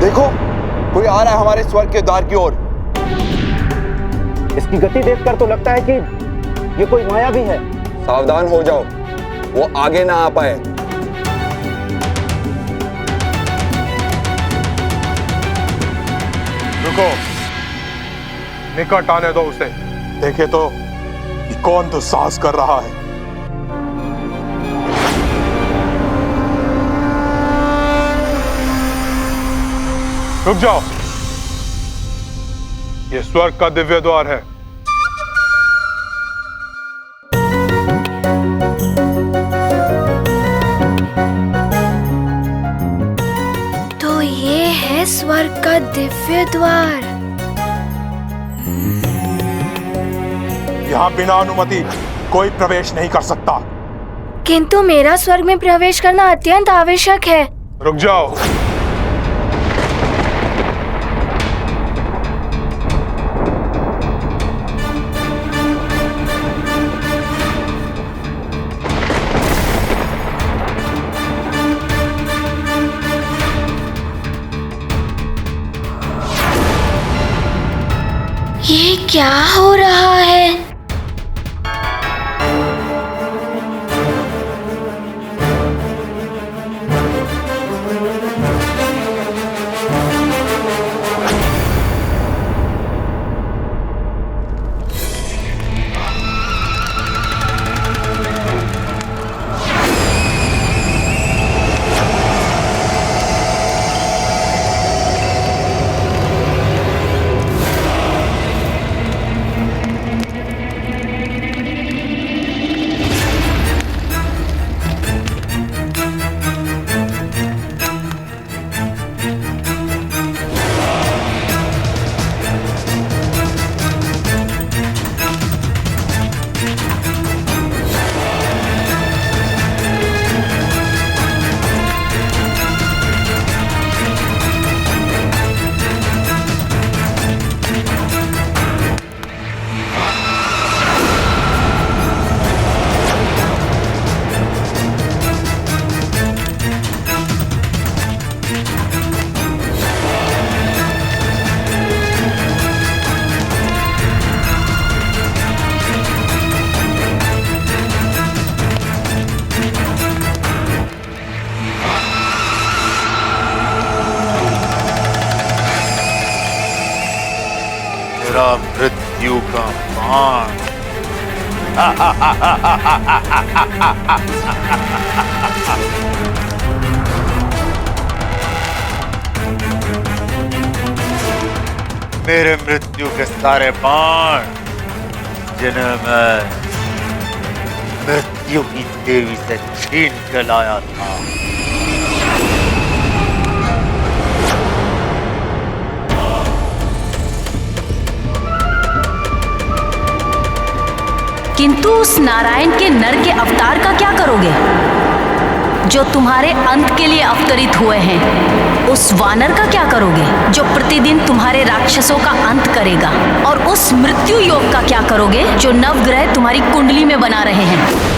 देखो, कोई आ रहा है हमारे स्वर्ग के द्वार की ओर। इसकी गति देखकर तो लगता है कि ये कोई माया भी है। सावधान हो जाओ, वो आगे ना आ पाए। रुको, निकट आने दो उसे। देखे तो कि कौन दुस्साहस कर रहा है। रुक जाओ, ये स्वर्ग का दिव्य द्वार है। तो ये है स्वर्ग का दिव्य द्वार। यहाँ बिना अनुमति कोई प्रवेश नहीं कर सकता। किंतु मेरा स्वर्ग में प्रवेश करना अत्यंत आवश्यक है। रुक जाओ। ये क्या हो रहा है? मृत्यु का बाण। मेरे मृत्यु के सारे बाण जिन्हें मैं मृत्यु की देवी से छीन के लाया था, किंतु उस नारायण के नर के अवतार का क्या करोगे जो तुम्हारे अंत के लिए अवतरित हुए हैं? उस वानर का क्या करोगे जो प्रतिदिन तुम्हारे राक्षसों का अंत करेगा? और उस मृत्यु योग का क्या करोगे जो नवग्रह तुम्हारी कुंडली में बना रहे हैं?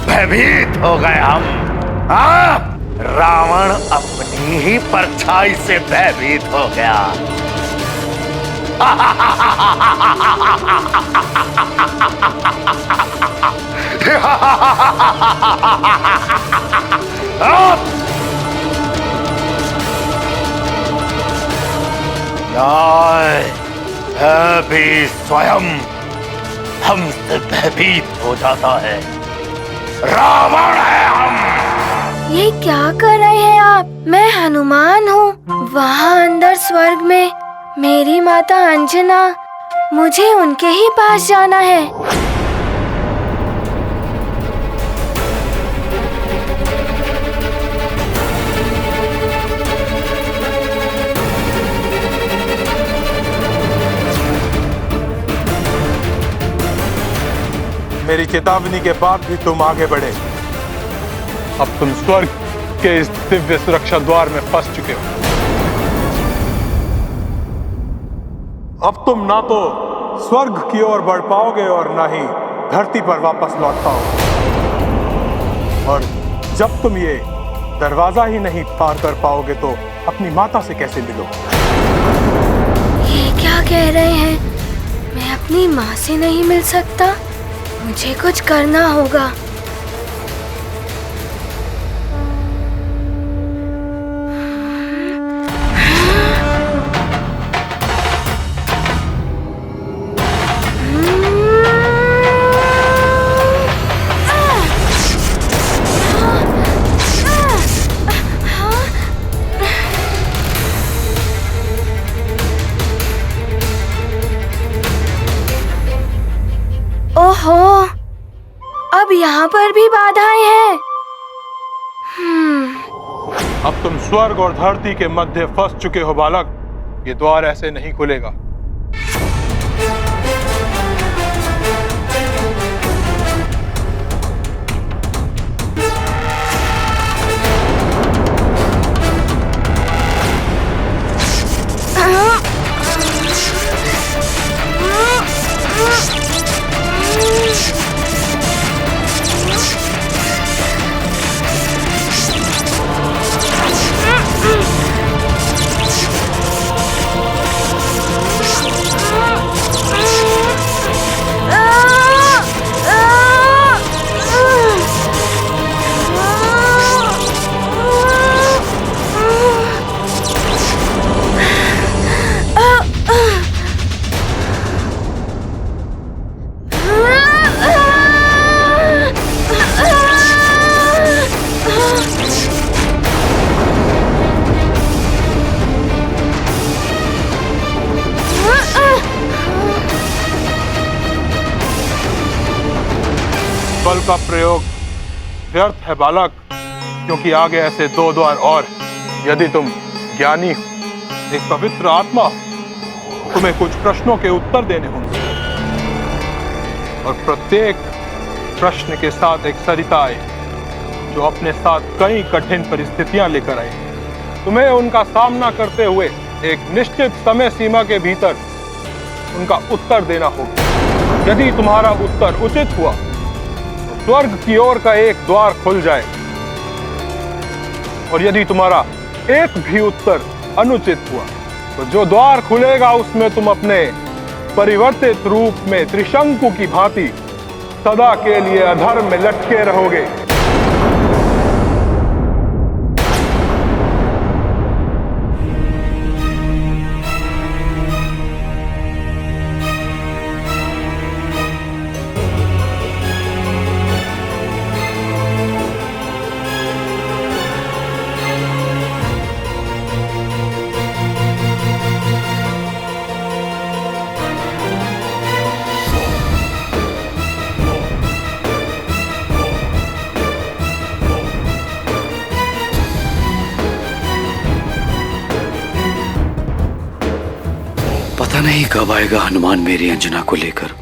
भयभीत हो गए हम। हाँ? रावण अपनी ही परछाई से भयभीत हो गया। भी स्वयं हमसे भयभीत हो जाता है। रावण है हम। ये क्या कर रहे हैं आप? मैं हनुमान हूँ। वहाँ अंदर स्वर्ग में मेरी माता अंजना, मुझे उनके ही पास जाना है। मेरी चेतावनी के बाद भी तुम आगे बढ़े। अब तुम स्वर्ग के इस दिव्य सुरक्षा द्वार में फंस चुके हो। अब तुम ना तो स्वर्ग की ओर बढ़ पाओगे और ना ही धरती पर वापस लौट पाओगे। और जब तुम ये दरवाजा ही नहीं पार कर पाओगे तो अपनी माता से कैसे मिलोगे? ये क्या कह रहे हैं? मैं अपनी माँ से नहीं मिल सकता? मुझे कुछ करना होगा। ओहो, अब यहाँ पर भी बाधाएं हैं। अब तुम स्वर्ग और धरती के मध्य फंस चुके हो बालक। ये द्वार ऐसे नहीं खुलेगा। बल का प्रयोग व्यर्थ है बालक, क्योंकि आगे ऐसे दो द्वार और। यदि तुम ज्ञानी हो, एक पवित्र आत्मा हो, तुम्हें कुछ प्रश्नों के उत्तर देने होंगे और प्रत्येक प्रश्न के साथ एक सरिता आए जो अपने साथ कई कठिन परिस्थितियां लेकर आए। तुम्हें उनका सामना करते हुए एक निश्चित समय सीमा के भीतर उनका उत्तर देना होगा। यदि तुम्हारा उत्तर उचित हुआ तो स्वर्ग की ओर का एक द्वार खुल जाए, और यदि तुम्हारा एक भी उत्तर अनुचित हुआ तो जो द्वार खुलेगा उसमें तुम अपने परिवर्तित रूप में त्रिशंकु की भांति सदा के लिए अधर्म में लटके रहोगे। पता नहीं कब आएगा हनुमान मेरी अंजना को लेकर।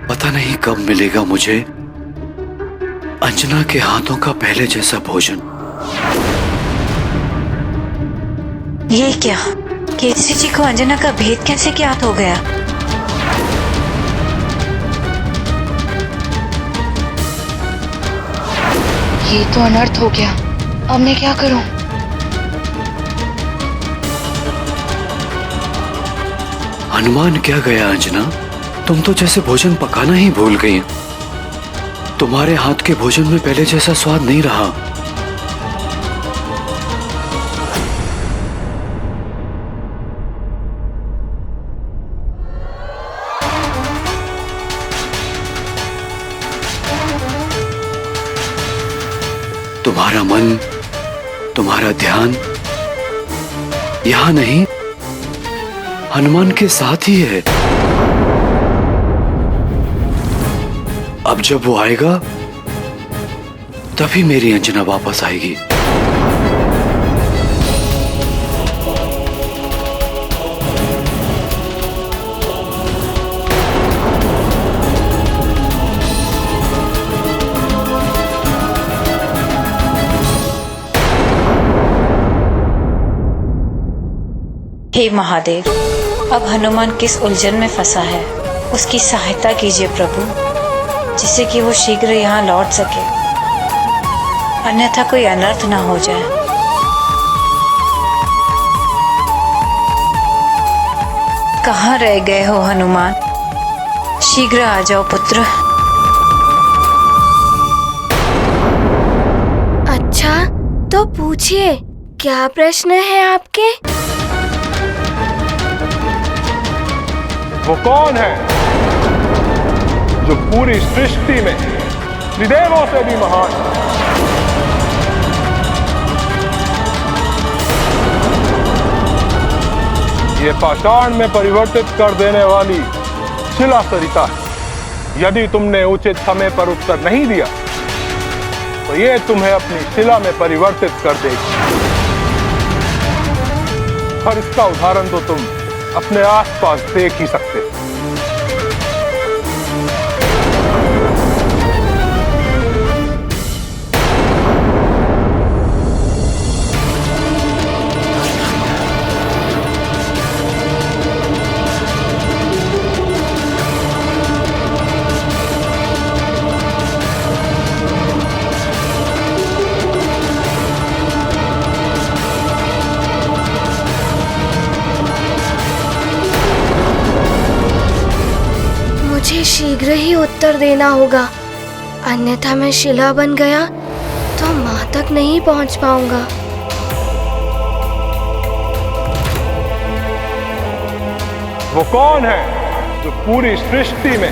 पता नहीं कब मिलेगा मुझे अंजना के हाथों का पहले जैसा भोजन। ये क्या? केसरी जी को अंजना का भेद कैसे ज्ञात हो गया? ये तो अनर्थ हो गया। अब मैं क्या करूं? हनुमान क्या गया अंजना? तुम तो जैसे भोजन पकाना ही भूल गई। तुम्हारे हाथ के भोजन में पहले जैसा स्वाद नहीं रहा। तुम्हारा मन, तुम्हारा ध्यान यहां नहीं हनुमान के साथ ही है। अब जब वो आएगा तभी मेरी अंजना वापस आएगी। हे महादेव, अब हनुमान किस उलझन में फंसा है, उसकी सहायता कीजिए प्रभु, जिससे कि वो शीघ्र यहाँ लौट सके, अन्यथा कोई अनर्थ ना हो जाए। कहाँ रह गए हो हनुमान? शीघ्र आ जाओ पुत्र। अच्छा, तो पूछिए, क्या प्रश्न है आपके? वो कौन है जो पूरी सृष्टि में त्रिदेवों से भी महान है? ये पाषाण में परिवर्तित कर देने वाली शिला सरिता है। यदि तुमने उचित समय पर उत्तर नहीं दिया तो ये तुम्हें अपनी शिला में परिवर्तित कर देगी। और इसका उदाहरण तो तुम अपने आसपास देख ही सकते हो। मुझे शीघ्र ही उत्तर देना होगा, अन्यथा मैं शिला बन गया तो माँ तक नहीं पहुँच पाऊंगा। वो कौन है जो पूरी सृष्टि में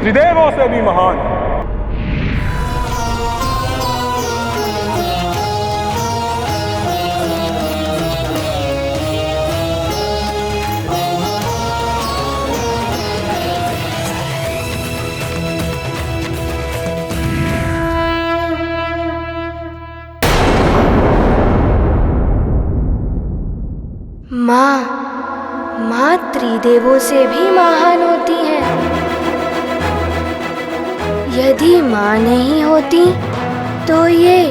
त्रिदेवों से भी महान है? माँ त्रिदेवों से भी महान होती है। यदि माँ नहीं होती तो ये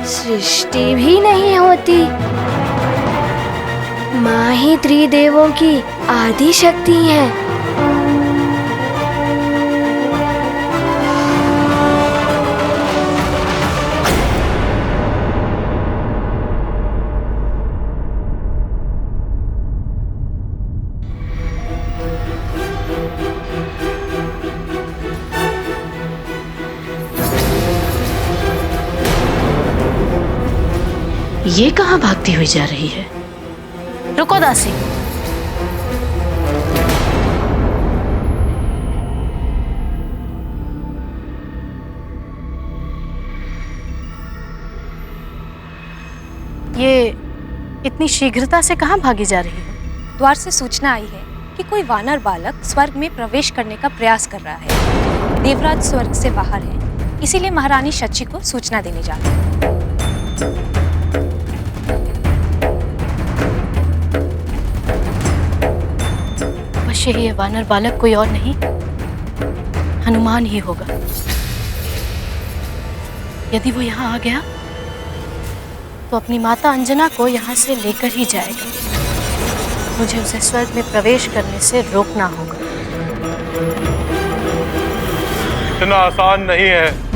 सृष्टि भी नहीं होती। माँ ही त्रिदेवों की आदि शक्ति है। ये कहाँ भागती हुई जा रही है? रुको दासी। ये इतनी शीघ्रता से कहाँ भागी जा रही है? द्वार से सूचना आई है कि कोई वानर बालक स्वर्ग में प्रवेश करने का प्रयास कर रहा है। देवराज स्वर्ग से बाहर है, इसीलिए महारानी शची को सूचना देने जा रही है। ये वानर बालक कोई और नहीं, हनुमान ही होगा। यदि वो यहाँ आ गया तो अपनी माता अंजना को यहाँ से लेकर ही जाएगा। मुझे उसे स्वर्ग में प्रवेश करने से रोकना होगा। इतना आसान नहीं है।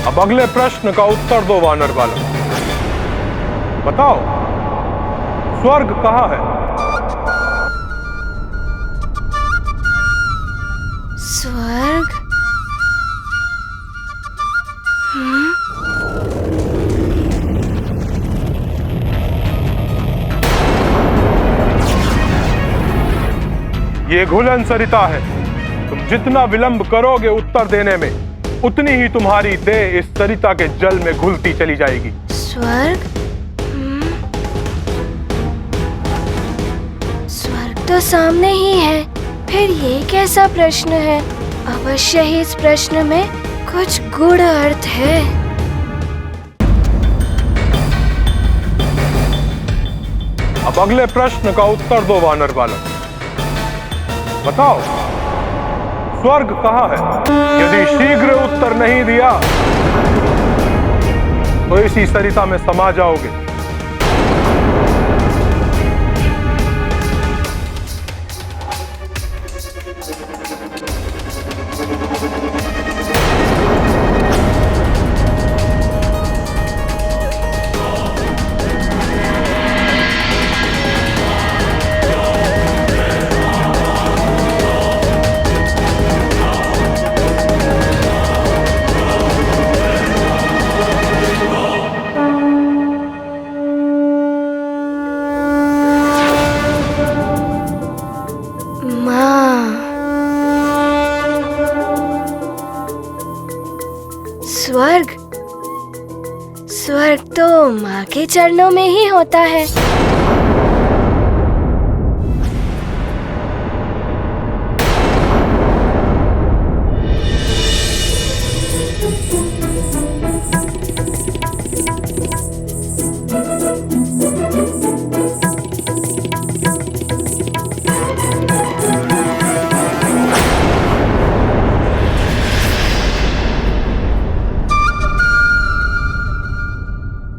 अब अगले प्रश्न का उत्तर दो वानर बालक। बताओ, स्वर्ग कहाँ है? स्वर्ग? ये घुलन सरिता है। तुम जितना विलंब करोगे उत्तर देने में, उतनी ही तुम्हारी देह इस सरिता के जल में घुलती चली जाएगी। स्वर्ग? स्वर्ग तो सामने ही है, फिर ये कैसा प्रश्न है? अवश्य ही इस प्रश्न में कुछ गूढ़ अर्थ है। अब अगले प्रश्न का उत्तर दो वानर बालक। बताओ, स्वर्ग कहाँ है? यदि शीघ्र उत्तर नहीं दिया तो इसी सरिता में समा जाओगे। स्वर्ग? स्वर्ग तो माँ के चरणों में ही होता है।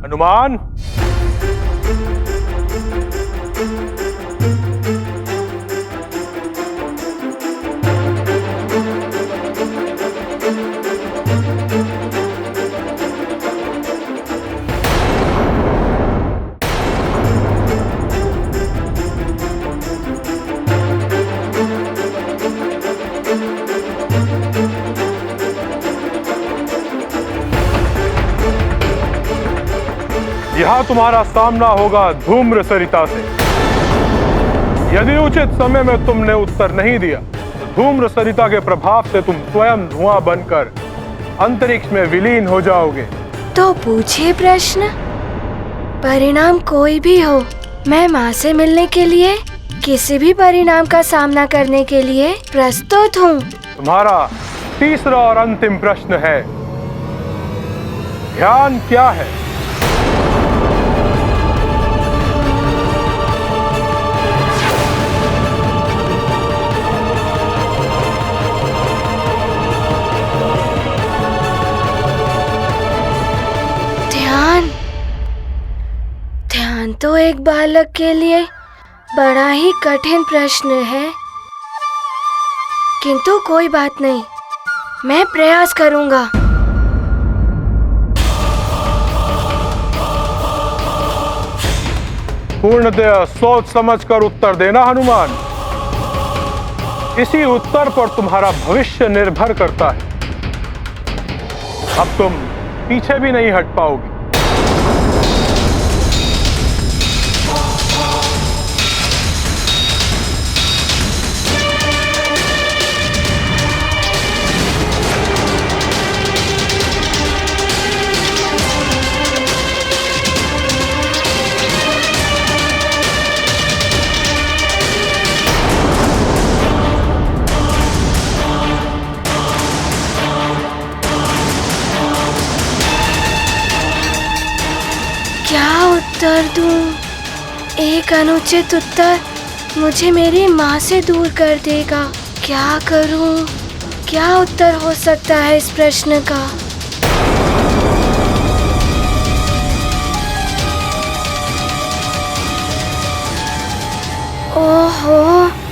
हनुमान, यहाँ तुम्हारा सामना होगा धूम्र सरिता से। यदि उचित समय में तुमने उत्तर नहीं दिया तो धूम्र सरिता के प्रभाव से तुम स्वयं धुआं बनकर अंतरिक्ष में विलीन हो जाओगे। तो पूछिए प्रश्न। परिणाम कोई भी हो, मैं माँ से मिलने के लिए किसी भी परिणाम का सामना करने के लिए प्रस्तुत हूँ। तुम्हारा तीसरा और अंतिम प्रश्न है, ध्यान क्या है? ध्यान तो एक बालक के लिए बड़ा ही कठिन प्रश्न है, किंतु कोई बात नहीं, मैं प्रयास करूंगा। पूर्णतः सोच समझकर उत्तर देना हनुमान। इसी उत्तर पर तुम्हारा भविष्य निर्भर करता है। अब तुम पीछे भी नहीं हट पाओगे। क्या उत्तर दूं? एक अनुचित उत्तर मुझे मेरी माँ से दूर कर देगा। क्या करूं? क्या उत्तर हो सकता है इस प्रश्न का? ओहो,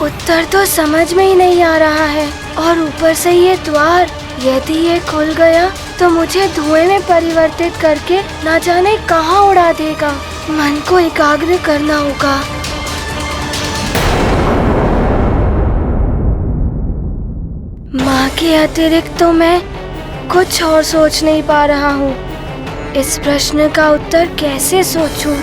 उत्तर तो समझ में ही नहीं आ रहा है। और ऊपर से ये द्वार, यदि ये खुल गया तो मुझे धुएं में परिवर्तित करके ना जाने कहाँ उड़ा देगा। मन को एकाग्र करना होगा। माँ के अतिरिक्त तो मैं कुछ और सोच नहीं पा रहा हूँ। इस प्रश्न का उत्तर कैसे सोचूं?